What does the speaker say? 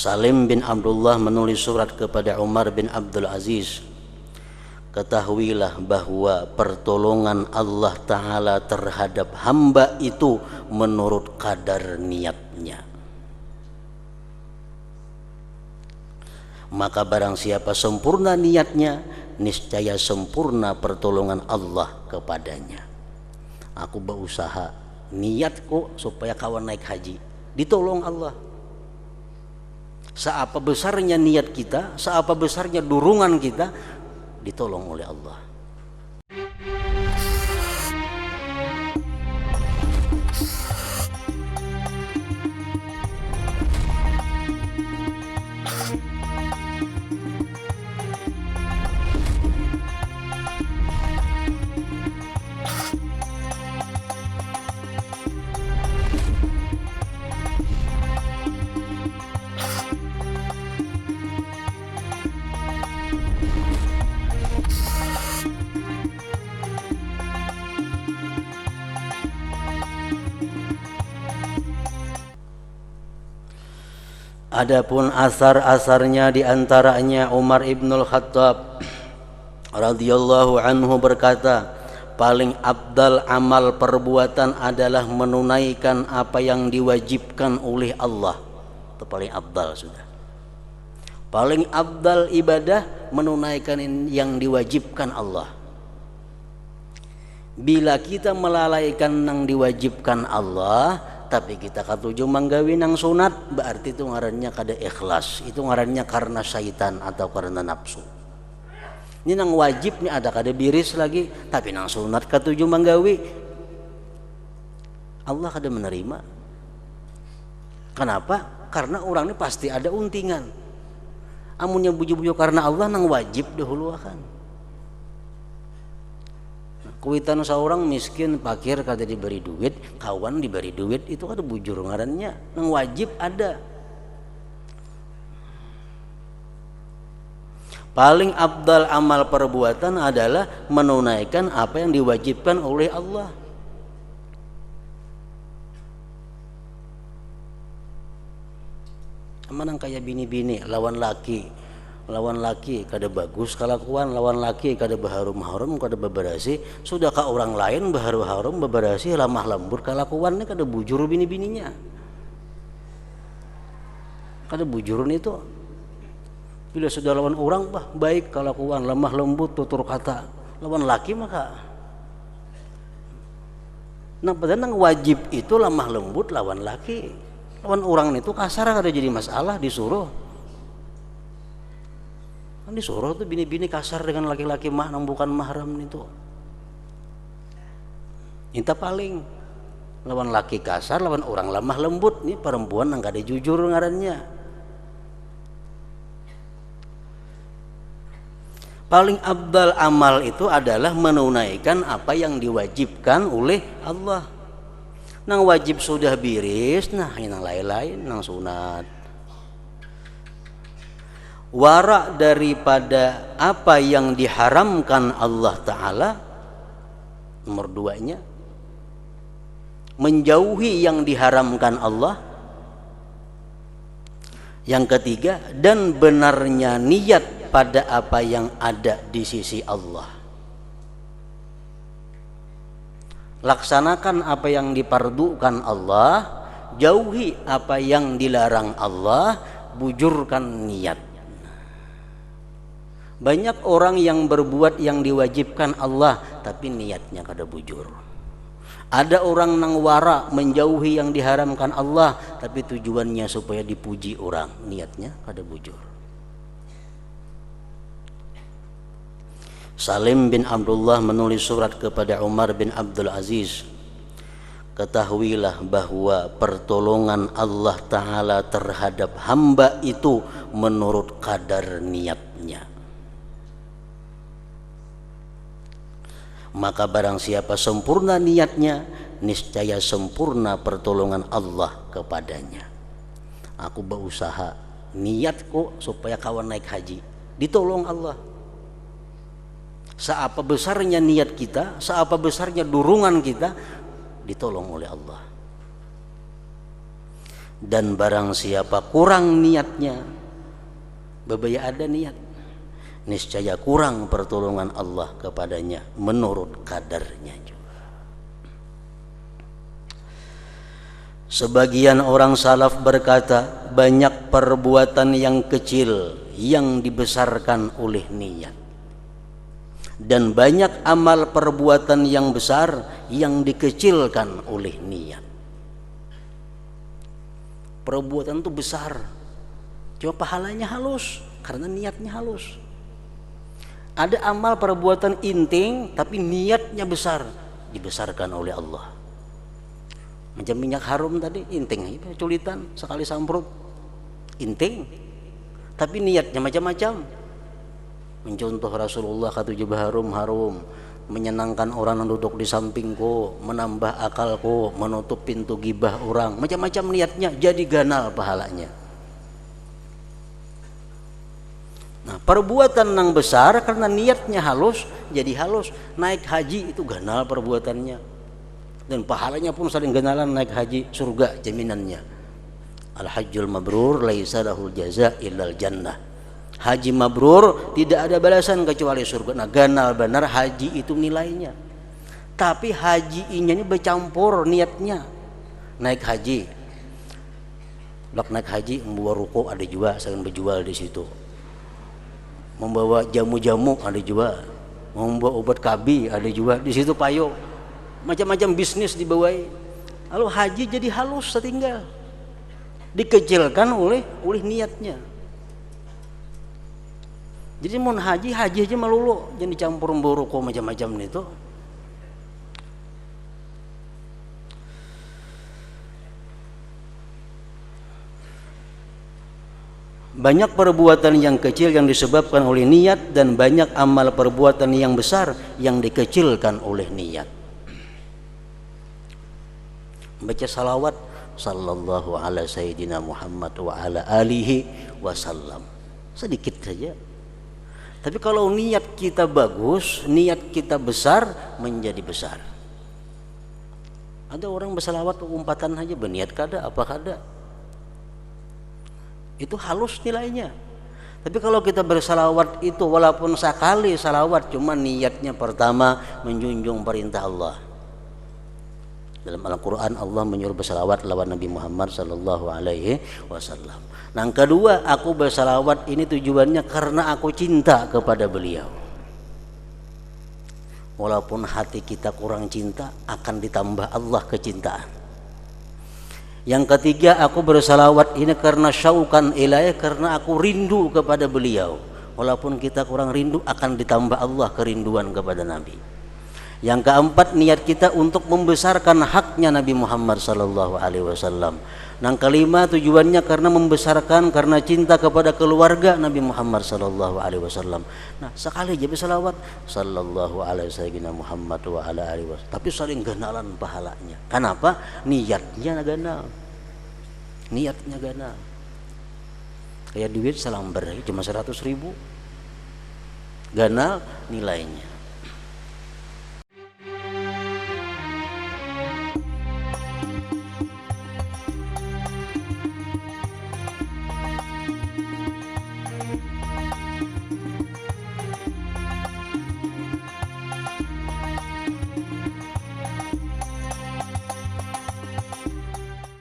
Salim bin Abdullah menulis surat kepada Umar bin Abdul Aziz, ketahuilah bahwa pertolongan Allah Ta'ala terhadap hamba itu menurut kadar niatnya. Maka barang siapa sempurna niatnya, niscaya sempurna pertolongan Allah kepadanya. Aku berusaha niatku supaya kawan naik haji, ditolong Allah. Seapa besarnya niat kita, seapa besarnya dorongan kita, ditolong oleh Allah. Adapun asar-asarnya, diantaranya Umar ibnul Khattab radhiyallahu anhu berkata, paling abdal amal perbuatan adalah menunaikan apa yang diwajibkan oleh Allah. Itu paling abdal sudah. Paling abdal ibadah menunaikan yang diwajibkan Allah. Bila kita melalaikan yang diwajibkan Allah, tapi kita katuju manggawi nang sunat, berarti itu ngarannya kada ikhlas, itu ngarannya karena syaitan atau karena nafsu. Ini nang wajib nih ada kada biris lagi, tapi nang sunat katuju manggawi, Allah kada menerima. Kenapa? Karena orang ini pasti ada untingan. Amunnya buju-buju karena Allah nang wajib dahulu akan. Kuitan seorang miskin fakir kada diberi duit, kawan diberi duit, itu kada bujur ngarannya, nang wajib ada. Paling abdal amal perbuatan adalah menunaikan apa yang diwajibkan oleh Allah. Amanang kayak bini-bini lawan laki kada bagus kelakuan, lawan laki kada baharum-harum, kada beberasi, sudah ka orang lain baharum-harum beberasi, lamah lembur kelakuannya kada bujur bini-bininya, kada bujurun itu. Bila sudah lawan orang baik kelakuan, lemah lembut tutur kata, lawan laki maka nah padahal nang wajib itu lemah lembut lawan laki, lawan orang itu kasar kada jadi masalah, disuruh tuh bini-bini kasar dengan laki-laki nang bukan mahram itu. Inta paling lawan laki kasar, lawan orang lemah lembut, nih perempuan nang kada jujur ngarannya. Paling abdal amal itu adalah menunaikan apa yang diwajibkan oleh Allah. Nang wajib sudah biris, nah ini nang lain-lain, nang sunat. Wara daripada apa yang diharamkan Allah Ta'ala, nomor duanya menjauhi yang diharamkan Allah. Yang ketiga, dan benarnya niat pada apa yang ada di sisi Allah. Laksanakan apa yang dipardukan Allah, jauhi apa yang dilarang Allah, bujurkan niat. Banyak orang yang berbuat yang diwajibkan Allah tapi niatnya kada bujur. Ada orang nang wara menjauhi yang diharamkan Allah tapi tujuannya supaya dipuji orang, niatnya kada bujur. Salim bin Abdullah menulis surat kepada Umar bin Abdul Aziz, ketahuilah bahwa pertolongan Allah Ta'ala terhadap hamba itu menurut kadar niatnya. Maka barang siapa sempurna niatnya, niscaya sempurna pertolongan Allah kepadanya. Aku berusaha niatku supaya kawan naik haji, ditolong Allah. Seapa besarnya niat kita, seapa besarnya dorongan kita, ditolong oleh Allah. Dan barang siapa kurang niatnya, babaya ada niat, niscaya kurang pertolongan Allah kepadanya menurut kadarnya juga. Sebagian orang salaf berkata, banyak perbuatan yang kecil yang dibesarkan oleh niat, dan banyak amal perbuatan yang besar yang dikecilkan oleh niat. Perbuatan itu besar, cuma pahalanya halus karena niatnya halus. Ada amal perbuatan inting tapi niatnya besar, dibesarkan oleh Allah. Macam minyak harum tadi, inting, culitan sekali samprut, inting, tapi niatnya macam-macam. Mencontoh Rasulullah kata harum, menyenangkan orang yang duduk di sampingku, menambah akalku, menutup pintu gibah orang, macam-macam niatnya, jadi ganal pahalanya. Nah, perbuatan yang besar karena niatnya halus, jadi halus. Naik haji itu ganal perbuatannya, dan pahalanya pun saling ganalan. Naik haji surga jaminannya. Al-hajjul mabrur laisa lahul jaza illal jannah. Haji mabrur tidak ada balasan kecuali surga. Nah, ganal benar haji itu nilainya. Tapi haji ini bercampur niatnya. Naik haji, naik haji membawa ruko ada juga, saya berjual di situ. Membawa jamu-jamu ada juga, membawa obat KB ada juga di situ, payo. Macam-macam bisnis dibawai. Lalu haji jadi halus setinggal, dikecilkan oleh niatnya. Jadi mau haji aja melulu, jangan dicampur memboroko macam-macam itu. Banyak perbuatan yang kecil yang disebabkan oleh niat, dan banyak amal perbuatan yang besar yang dikecilkan oleh niat. Baca salawat sallallahu ala sayyidina Muhammad wa ala alihi wasallam, sedikit saja. Tapi kalau niat kita bagus, niat kita besar, menjadi besar. Ada orang bersalawat umpatan aja, berniat kada apa kada, itu halus nilainya. Tapi kalau kita bersalawat itu walaupun sekali salawat, cuma niatnya pertama menjunjung perintah Allah. Dalam Al-Quran Allah menyuruh bersalawat lawan Nabi Muhammad sallallahu alaihi wasallam. Nah, yang kedua, aku bersalawat ini tujuannya karena aku cinta kepada beliau. Walaupun hati kita kurang cinta, akan ditambah Allah kecintaan. Yang ketiga, aku bersalawat ini karena syauqan ilaih, karena aku rindu kepada beliau. Walaupun kita kurang rindu, akan ditambah Allah kerinduan kepada Nabi. Yang keempat, niat kita untuk membesarkan haknya Nabi Muhammad sallallahu alaihi wasallam. Yang kelima, tujuannya karena membesarkan, karena cinta kepada keluarga Nabi Muhammad sallallahu alaihi wasallam. Nah, sekali aja bersalawat sallallahu alaihi sayyidina Muhammad wa ala alihi wasallam, tapi saling ganalan pahalanya. Kenapa? Niatnya ganal. Niatnya ganal. Kayak duit salamber cuma 100.000, ganal nilainya.